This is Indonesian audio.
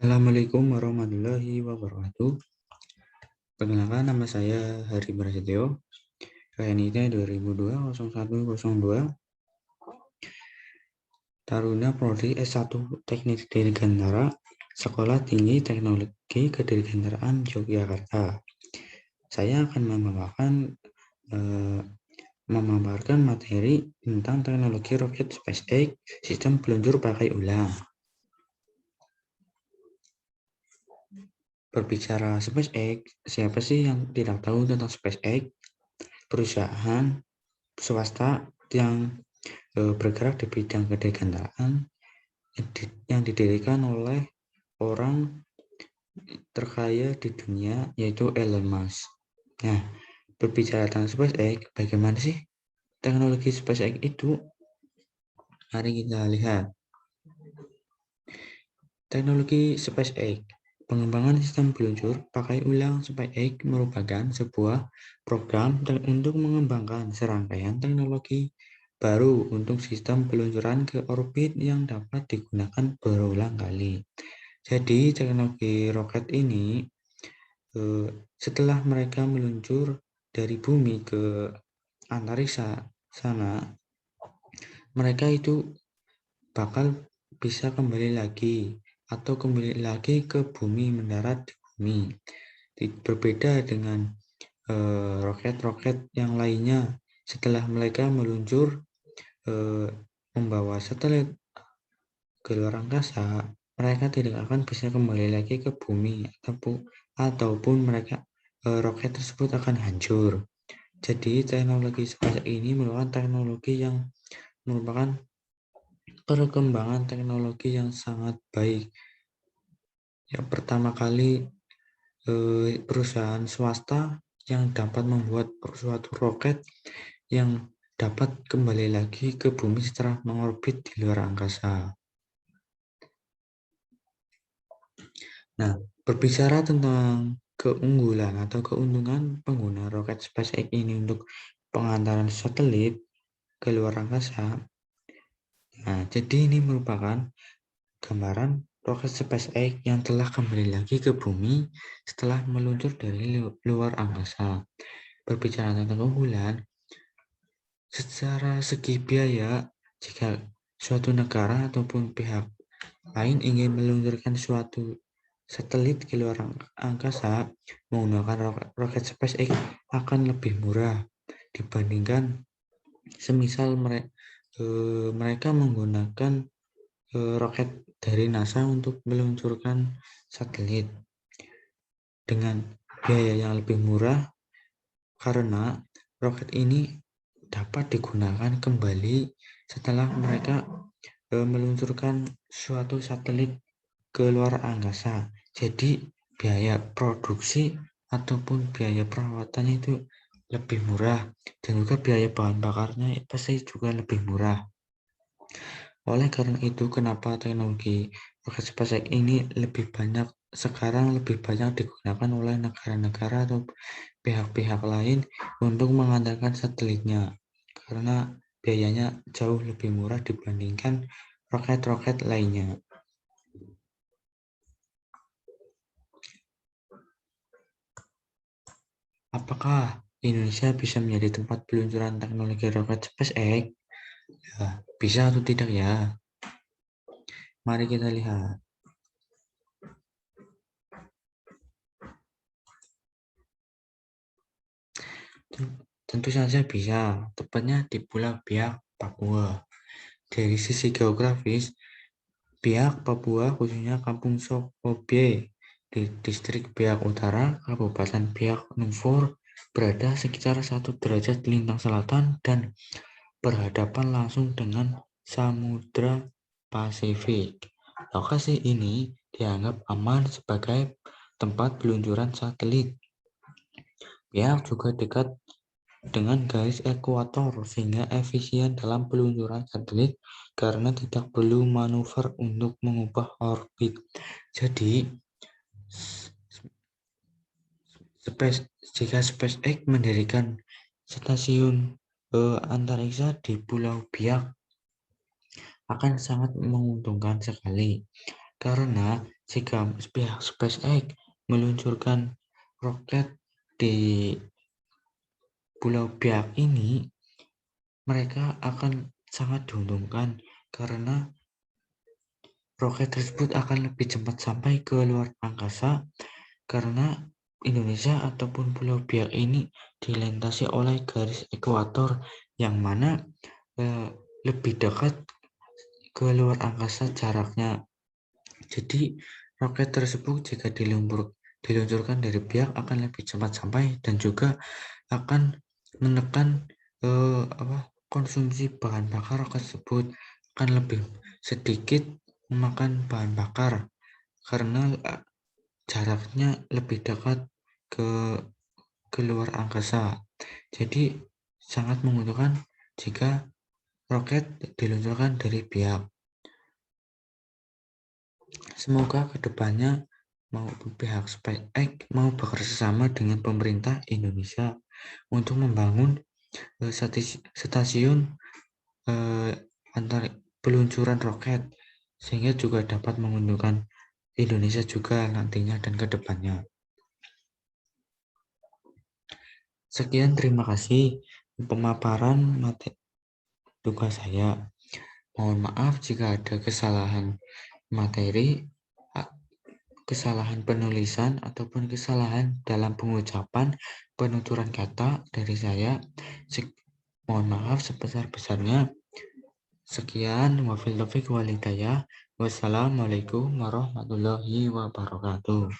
Assalamualaikum warahmatullahi wabarakatuh. Perkenalkan, nama saya Hari Prasetyo. KNIT 2002-0102. Taruna Prodi S1 Teknik Dirgantara, Sekolah Tinggi Teknologi Kedirgantaraan Yogyakarta. Saya akan memaparkan materi tentang teknologi roket SpaceX, sistem peluncur pakai ulang. Berbicara SpaceX, siapa sih yang tidak tahu tentang SpaceX? Perusahaan swasta yang bergerak di bidang kedirgantaraan yang didirikan oleh orang terkaya di dunia, yaitu Elon Musk. Nah, berbicara tentang SpaceX, bagaimana sih teknologi SpaceX itu? Mari kita lihat. Teknologi SpaceX. Pengembangan sistem peluncur pakai ulang SpaceX merupakan sebuah program untuk mengembangkan serangkaian teknologi baru untuk sistem peluncuran ke orbit yang dapat digunakan berulang kali. Jadi teknologi roket ini setelah mereka meluncur dari bumi ke antariksa sana, mereka itu bakal bisa kembali lagi ke bumi, mendarat di bumi. Berbeda dengan roket-roket yang lainnya, setelah mereka meluncur membawa satelit ke luar angkasa, mereka tidak akan bisa kembali lagi ke bumi, ataupun mereka roket tersebut akan hancur. Jadi teknologi SpaceX ini merupakan teknologi yang merupakan perkembangan teknologi yang sangat baik. Yang pertama kali perusahaan swasta yang dapat membuat suatu roket yang dapat kembali lagi ke bumi setelah mengorbit di luar angkasa. Nah, berbicara tentang keunggulan atau keuntungan pengguna roket SpaceX ini untuk pengantaran satelit ke luar angkasa. Nah, jadi ini merupakan gambaran roket SpaceX yang telah kembali lagi ke bumi setelah meluncur dari luar angkasa. Berbicara tentang keunggulan, secara segi biaya, jika suatu negara ataupun pihak lain ingin meluncurkan suatu satelit ke luar angkasa menggunakan roket SpaceX akan lebih murah dibandingkan semisal mereka menggunakan roket dari NASA untuk meluncurkan satelit dengan biaya yang lebih murah, karena roket ini dapat digunakan kembali setelah mereka meluncurkan suatu satelit ke luar angkasa. Jadi biaya produksi ataupun biaya perawatannya itu lebih murah, dan juga biaya bahan bakarnya pasti juga lebih murah. Oleh karena itu, kenapa teknologi roket SpaceX ini lebih banyak digunakan oleh negara-negara atau pihak-pihak lain untuk mengandalkan satelitnya, karena biayanya jauh lebih murah dibandingkan roket-roket lainnya. Apakah Indonesia bisa menjadi tempat peluncuran teknologi roket SpaceX? Ya, bisa atau tidak ya? Mari kita lihat. Tentu saja bisa, tepatnya di Pulau Biak, Papua. Dari sisi geografis, Biak, Papua, khususnya Kampung Sokobye di distrik Biak Utara, Kabupaten Biak Numfor, berada sekitar 1 derajat lintang selatan dan berhadapan langsung dengan Samudra Pasifik. Lokasi ini dianggap aman sebagai tempat peluncuran satelit. Biak juga dekat dengan garis ekuator sehingga efisien dalam peluncuran satelit karena tidak perlu manuver untuk mengubah orbit. Jadi jika SpaceX mendirikan stasiun antariksa di Pulau Biak akan sangat menguntungkan sekali, Karena jika pihak SpaceX meluncurkan roket di Pulau Biak ini, mereka akan sangat diuntungkan karena roket tersebut akan lebih cepat sampai ke luar angkasa karena Indonesia ataupun Pulau Biak ini dilintasi oleh garis ekuator yang mana lebih dekat ke luar angkasa jaraknya. Jadi roket tersebut jika diluncurkan dari Biak akan lebih cepat sampai dan juga akan menekan konsumsi bahan bakar roket tersebut akan lebih sedikit memakan bahan bakar karena jaraknya lebih dekat ke luar angkasa. Jadi sangat menguntungkan jika roket diluncurkan dari Biak. Semoga kedepannya pihak SpaceX mau bekerja sama dengan pemerintah Indonesia untuk membangun stasiun antar peluncuran roket sehingga juga dapat menguntungkan Indonesia juga nantinya dan kedepannya. Sekian, terima kasih pemaparan tugas saya. Mohon maaf jika ada kesalahan materi, kesalahan penulisan, ataupun kesalahan dalam pengucapan penuturan kata dari saya. Mohon maaf sebesar-besarnya. Sekian, wabillahi taufiq wal hidayah. Wassalamualaikum warahmatullahi wabarakatuh.